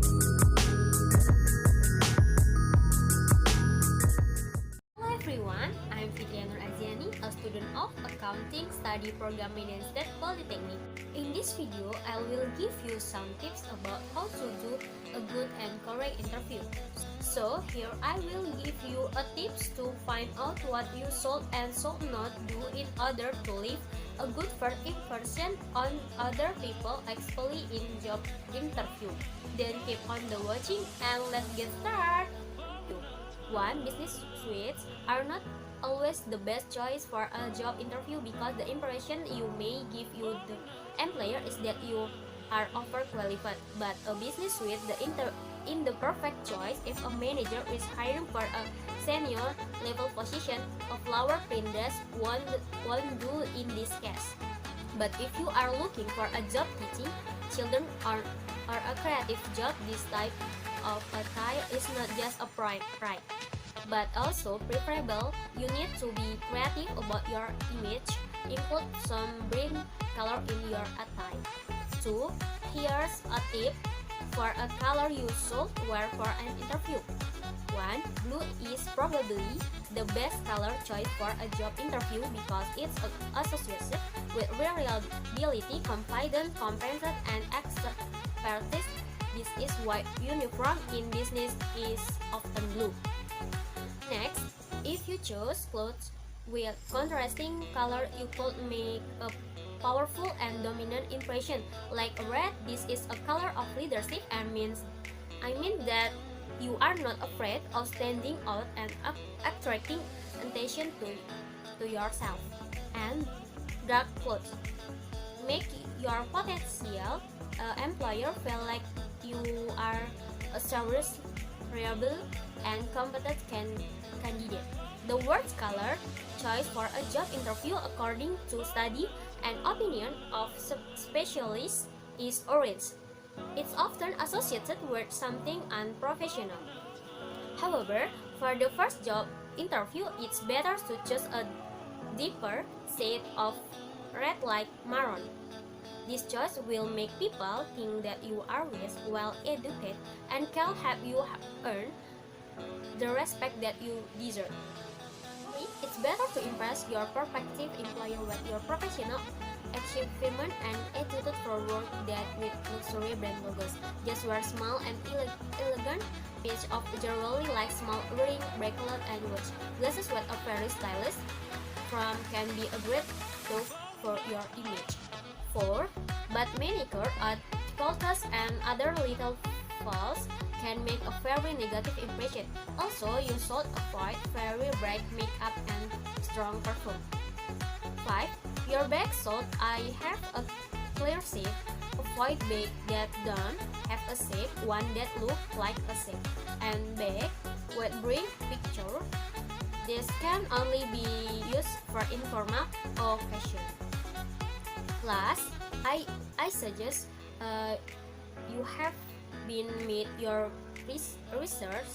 Hello everyone, I'm Fitria Nur Aziani, a student of Accounting Study Program Medan State Polytechnic. In this video, I will give you some tips about how to do a good and correct interview. So here I will give you a tips to find out what you should and should not do in order to leave a good first impression on other people, especially in job interview. Then keep on the watching and let's get started. 1. Business suites are not always the best choice for a job interview because the impression you may give you the employer is that you are overqualified. But a business suite in the perfect choice if a manager is hiring for a senior level position. A flower print desk won't do in this case. But if you are looking for a job teaching children or a creative job, this type of attire is not just a pride, but also preferable. You need to be creative about your image. Include some bright color in your attire. 2. Here's a tip for a color you should wear for an interview. 1. Blue is probably the best color choice for a job interview because it's associated with reliability, confidence, competence, and expertise. This is why uniform in business is often blue. Next, if you choose clothes with contrasting color, you could make a powerful and dominant impression. Like red, this is a color of leadership and means that you are not afraid of standing out and attracting attention to yourself. And dark clothes make your potential employer feel like you are a serious, reliable, and competent candidate. The worst color choice for a job interview according to study and opinion of specialists is orange. It's often associated with something unprofessional. However, for the first job interview, it's better to choose a deeper shade of red like maroon. This choice will make people think that you are well educated and can help you earn the respect that you deserve. It's better to impress your prospective employer with your professional achievement and attitude for work than with luxury brand logos. Just wear small and elegant piece of jewelry like small ring, bracelet, and watch. Glasses with a very stylish from can be a great tool for your image. 4. But manicure, cultures, and other little faults can make a very negative impression. Also, you should avoid very bright makeup and strong perfume. 5. Your bag should have a clear shape. Avoid bags that don't have a shape, one that looks like a shape. And bag with bring picture. This can only be used for informal occasion. Last, I suggest you have been made your research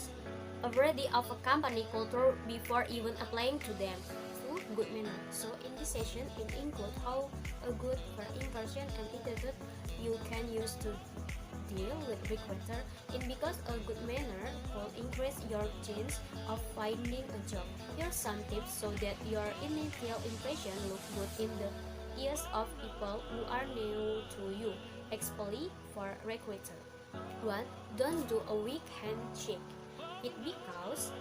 already of a company culture before even applying to them. 2. Good manner. So in this session, it includes how a good first impression and attitude you can use to deal with recruiter. And because a good manner will increase your chance of finding a job. Here's some tips so that your initial impression looks good in the ears of people who are new to you, especially for recruiter. 1. Don't do a weak handshake. It because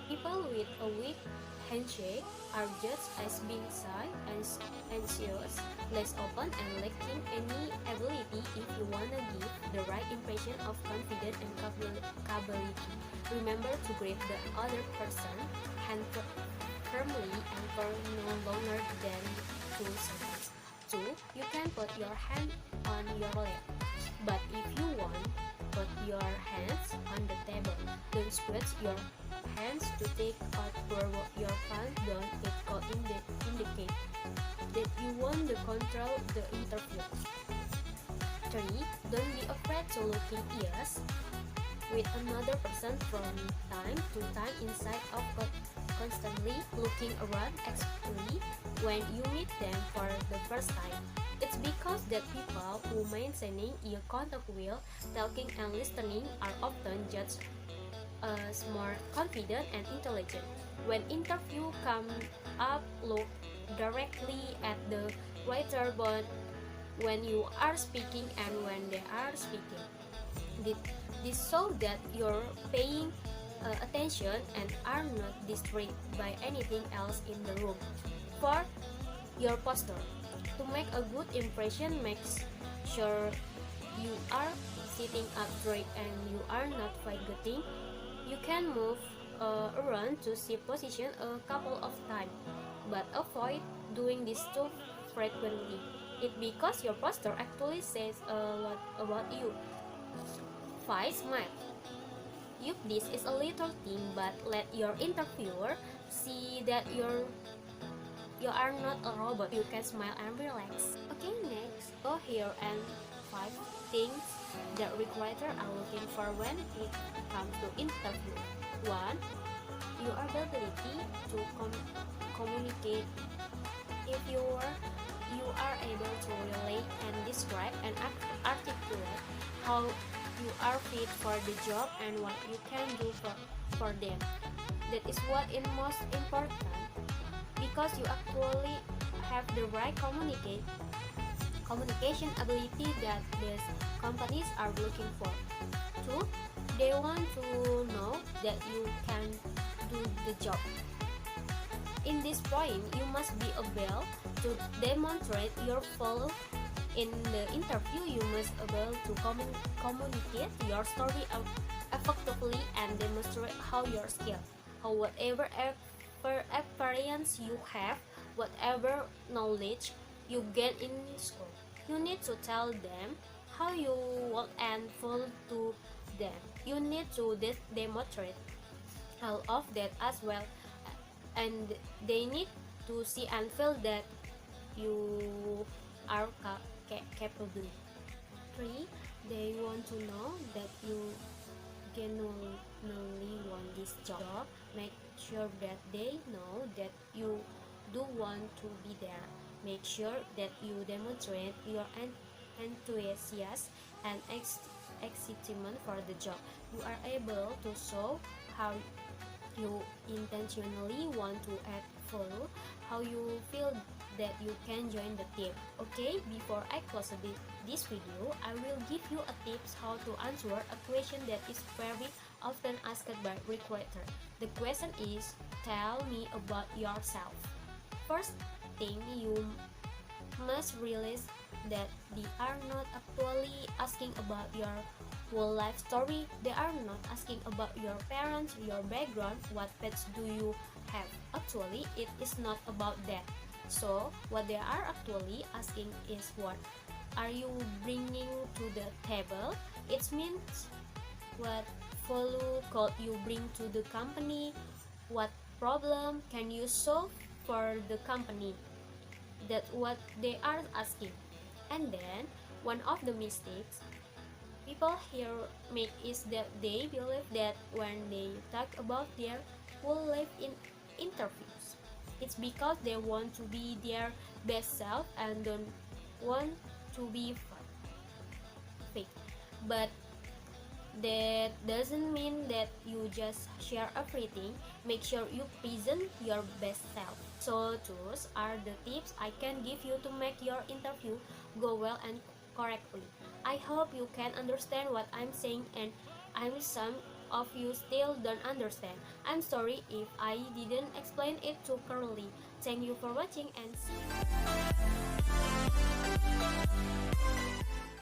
people with a weak handshake are judged as being shy and anxious, less open, and lacking any ability. If you wanna give the right impression of confidence and capability, remember to grip the other person hand firmly and for no longer than 2 seconds. 2. You can put your hand on your lap, but if you want, put your hands on the table. Don't squeeze your hands to take out your palm down. It could indicate that you want to control the interview. 3. Don't be afraid to look in ears with another person from time to time inside of constantly looking around, especially when you meet them for the first time. It's because that people who maintaining ear contact while talking and listening are often judged as more confident and intelligent. When interview come up, look directly at the writer but when you are speaking and when they are speaking. This shows that you're paying attention and are not distracted by anything else in the room. For your posture, to make a good impression, make sure you are sitting up straight and you are not forgetting. You can move around to shift position a couple of times, but avoid doing this too frequently. It because your posture actually says a lot about you. 5. Smile. Yup, this is a little thing, but let your interviewer see that you are not a robot. You can smile and relax. Okay, next, go here and 5 things that recruiter are looking for when it comes to interview. 1. Your ability to communicate. If you are able to relate and describe and articulate how you are fit for the job and what you can do for them. That is what is most important because you actually have the right communication ability that these companies are looking for. 2. They want to know that you can do the job. In this point, you must be able to demonstrate your value. In the interview, you must be able to communicate your story effectively and demonstrate how your skill, how whatever experience you have, whatever knowledge you get in school. You need to tell them how you work and follow to them. You need to demonstrate all of that as well, and they need to see and feel that you are capable. 3. They want to know that you genuinely want this job. Make sure that they know that you do want to be there. Make sure that you demonstrate your enthusiasm and excitement for the job. You are able to show how you intentionally want to add value, how you feel that you can join the team. Okay, before I close this video, I will give you a tips how to answer a question that is very often asked by recruiter. The question is, tell me about yourself. First thing, you must realize that they are not actually asking about your whole life story. They are not asking about your parents, your background, what pets do you have. Actually, it is not about that. So, what they are actually asking is what are you bringing to the table? It means what value could you bring to the company? What problem can you solve for the company? That's what they are asking. And then, one of the mistakes people here make is that they believe that when they talk about their whole life in interviews, it's because they want to be their best self and don't want to be fake. But that doesn't mean that you just share everything. Make sure you present your best self. So those are the tips I can give you to make your interview go well and correctly. I hope you can understand what I'm saying, and some of you still don't understand. I'm sorry if I didn't explain it too clearly. Thank you for watching and see you.